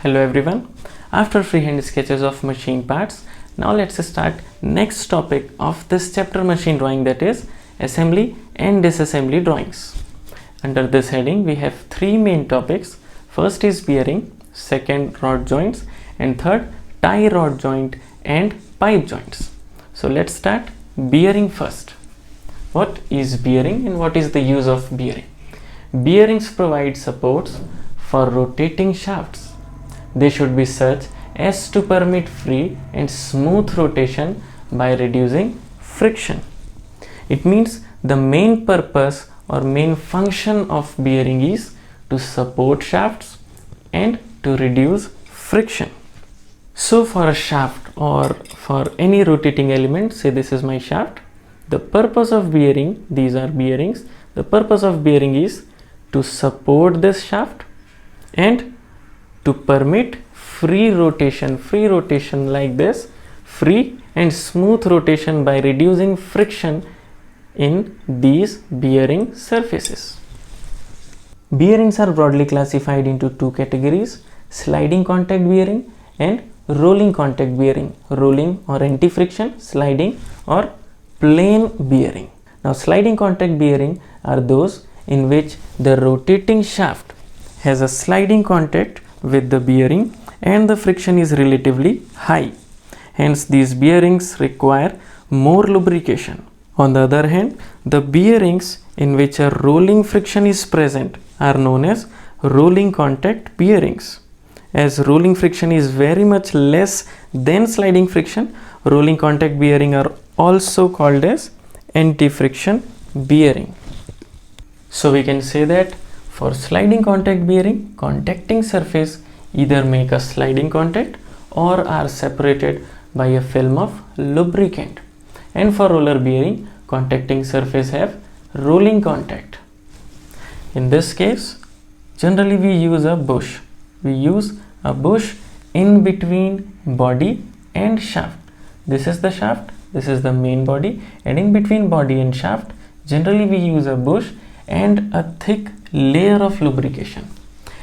Hello everyone. After freehand sketches of machine parts, now let's start next topic of this chapter machine drawing, that is assembly and disassembly drawings. Under this heading we have three main topics. First is bearing, second rod joints, and third tie rod joint and pipe joints. So let's start bearing first. What is bearing and what is the use of bearing? Bearings provide supports for rotating shafts. They should be such as to permit free and smooth rotation by reducing friction. It means the main purpose or main function of bearing is to support shafts and to reduce friction. So for a shaft or for any rotating element, say this is my shaft, the purpose of bearing, these are bearings, the purpose of bearing is to support this shaft and to permit free rotation like this, free and smooth rotation by reducing friction in these bearing surfaces. Bearings are broadly classified into two categories: sliding contact bearing and rolling contact bearing. Rolling or anti-friction, sliding or plain bearing. Now sliding contact bearing are those in which the rotating shaft has a sliding contact with the bearing and the friction is relatively high. Hence these bearings require more lubrication. On the other hand, the bearings in which a rolling friction is present are known as rolling contact bearings. As rolling friction is very much less than sliding friction, rolling contact bearing are also called as anti-friction bearing. So we can say that for sliding contact bearing, contacting surface either make a sliding contact or are separated by a film of lubricant. And for roller bearing, contacting surface have rolling contact. In this case, generally we use a bush. We use a bush in between body and shaft. This is the shaft, this is the main body, and in between body and shaft, generally we use a bush and a thick layer of lubrication.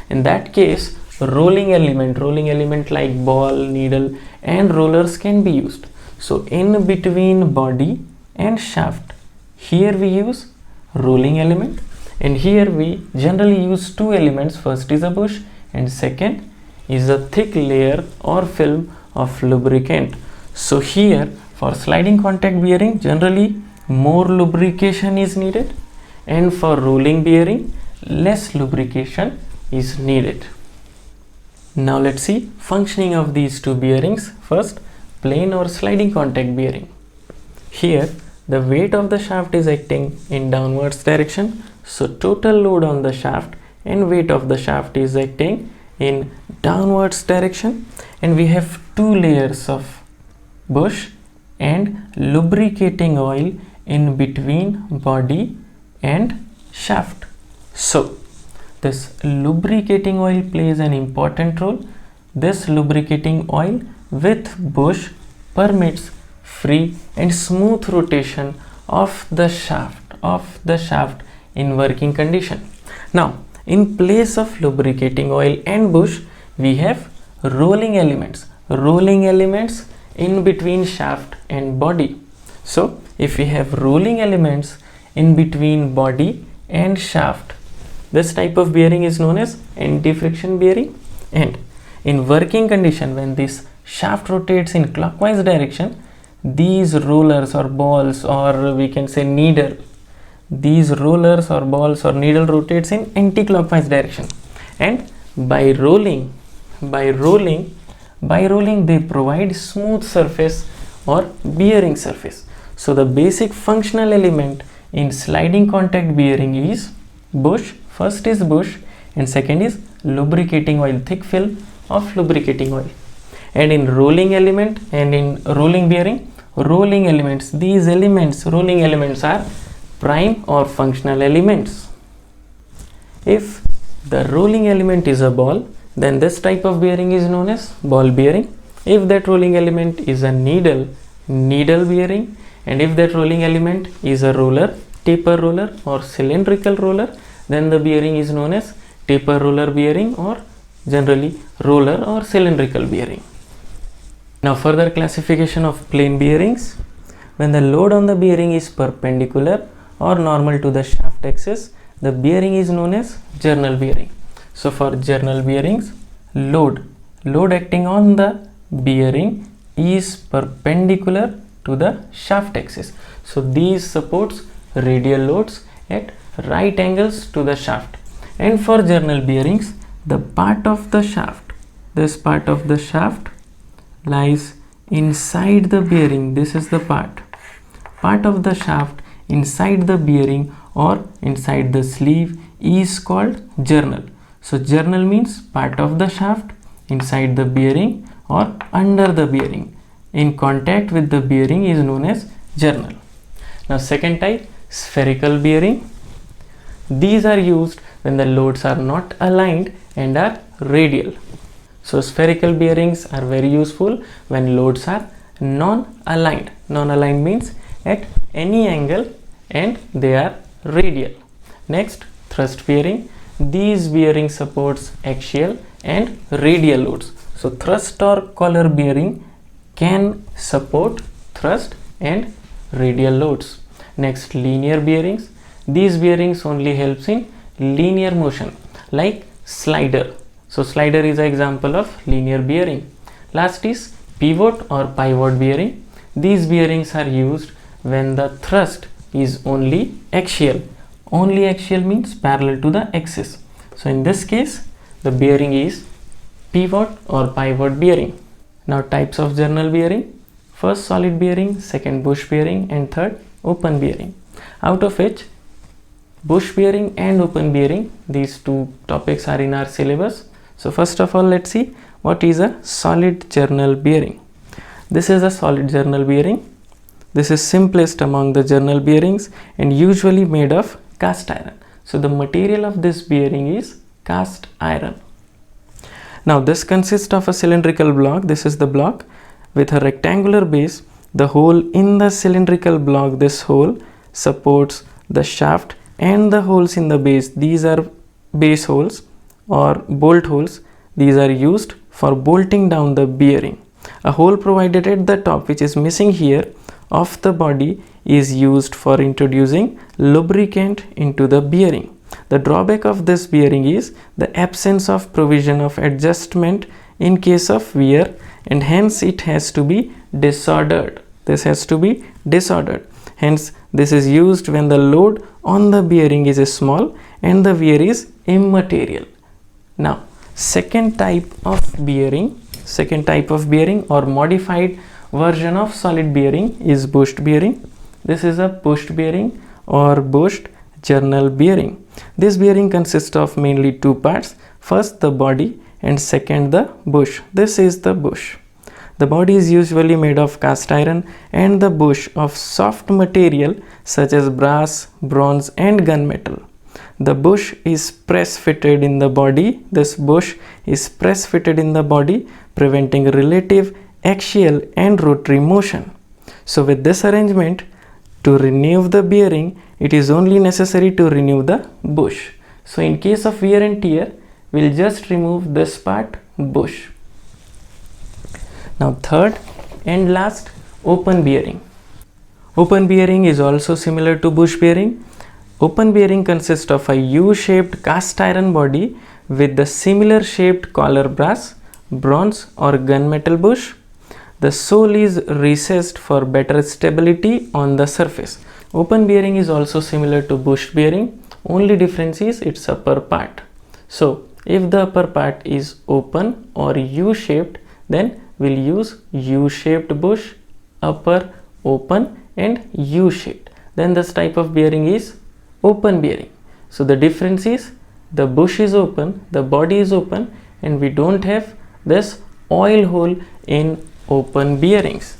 In that case, rolling element like ball, needle and rollers can be used. So in between body and shaft, here we use rolling element, and here we generally use two elements. First is a bush and second is a thick layer or film of lubricant. So here for sliding contact bearing, generally more lubrication is needed, and for rolling bearing, less lubrication is needed. Now let's see functioning of these two bearings. First, plain or sliding contact bearing. Here the weight of the shaft is acting in downwards direction, so total load on the shaft and weight of the shaft is acting in downwards direction, and we have two layers of bush and lubricating oil in between body and shaft. So this lubricating oil plays an important role. This lubricating oil with bush permits free and smooth rotation of the shaft in working condition. Now in place of lubricating oil and bush, we have rolling elements in between shaft and body. So if we have rolling elements in between body and shaft, this type of bearing is known as anti-friction bearing. And in working condition, when this shaft rotates in clockwise direction, these rollers or balls, or we can say needle, these rollers or balls or needle rotates in anti-clockwise direction, and by rolling they provide smooth surface or bearing surface. So the basic functional element in sliding contact bearing is bush. First is bush and second is lubricating oil, thick film of lubricating oil. And in rolling element and in rolling bearing, rolling elements, these elements, rolling elements are prime or functional elements. If the rolling element is a ball, then this type of bearing is known as ball bearing. If that rolling element is a needle bearing, and if that rolling element is a roller, taper roller or cylindrical roller, then the bearing is known as taper roller bearing or generally roller or cylindrical bearing. Now further classification of plain bearings. When the load on the bearing is perpendicular or normal to the shaft axis, the bearing is known as journal bearing. So for journal bearings, load acting on the bearing is perpendicular to the shaft axis. So these supports radial loads at right angles to the shaft. And for journal bearings, the part of the shaft, this part of the shaft lies inside the bearing. This is the part of the shaft inside the bearing or inside the sleeve is called journal. So journal means part of the shaft inside the bearing or under the bearing in contact with the bearing is known as journal. Now second type, spherical bearing. These are used when the loads are not aligned and are radial. So spherical bearings are very useful when loads are non-aligned. Non-aligned means at any angle and they are radial. Next, thrust bearing. These bearing supports axial and radial loads. So thrust or collar bearing can support thrust and radial loads. Next, linear bearings. These bearings only helps in linear motion like slider. So slider is an example of linear bearing. Last is pivot or pivot bearing. These bearings are used when the thrust is only axial. Only axial means parallel to the axis. So in this case, the bearing is pivot or pivot bearing. Now types of journal bearing. First solid bearing, second bush bearing, and third open bearing. Out of which bush bearing and open bearing, these two topics are in our syllabus. So first of all, let's see what is a solid journal bearing. This is a solid journal bearing. This is simplest among the journal bearings and usually made of cast iron. So the material of this bearing is cast iron. Now this consists of a cylindrical block. This is the block with a rectangular base. The hole in the cylindrical block, this hole supports the shaft and the holes in the base. These are base holes or bolt holes. These are used for bolting down the bearing. A hole provided at the top, which is missing here, of the body is used for introducing lubricant into the bearing. The drawback of this bearing is the absence of provision of adjustment in case of wear, and hence it has to be disordered. This has to be disordered. Hence this is used when the load on the bearing is small and the wear is immaterial. Now second type of bearing or modified version of solid bearing is bushed bearing. This is a pushed bearing or bushed journal bearing. This bearing consists of mainly two parts. First the body and second the bush. This is the bush. The body is usually made of cast iron and the bush of soft material such as brass, bronze and gunmetal. The bush is press fitted in the body. This bush is press fitted in the body, preventing relative axial and rotary motion. So with this arrangement, to remove the bearing, it is only necessary to remove the bush. So in case of wear and tear, we'll just remove this part, bush. Now third and last, open bearing. Open bearing is also similar to bush bearing. Open bearing consists of a U-shaped cast iron body with the similar shaped collar brass, bronze or gunmetal bush. The sole is recessed for better stability on the surface. Open bearing is also similar to bush bearing, only difference is its upper part. So if the upper part is open or U-shaped, then we'll use U-shaped bush, upper, open and U-shaped. Then this type of bearing is open bearing. So the difference is the bush is open, the body is open, and we don't have this oil hole in open bearings.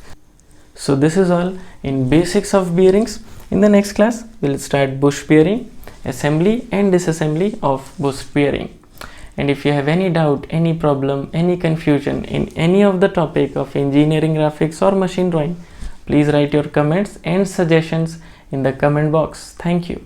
So this is all in basics of bearings. In the next class, we'll start bush bearing, assembly and disassembly of bush bearing. And if you have any doubt, any problem, any confusion in any of the topic of engineering graphics or machine drawing, please write your comments and suggestions in the comment box. Thank you.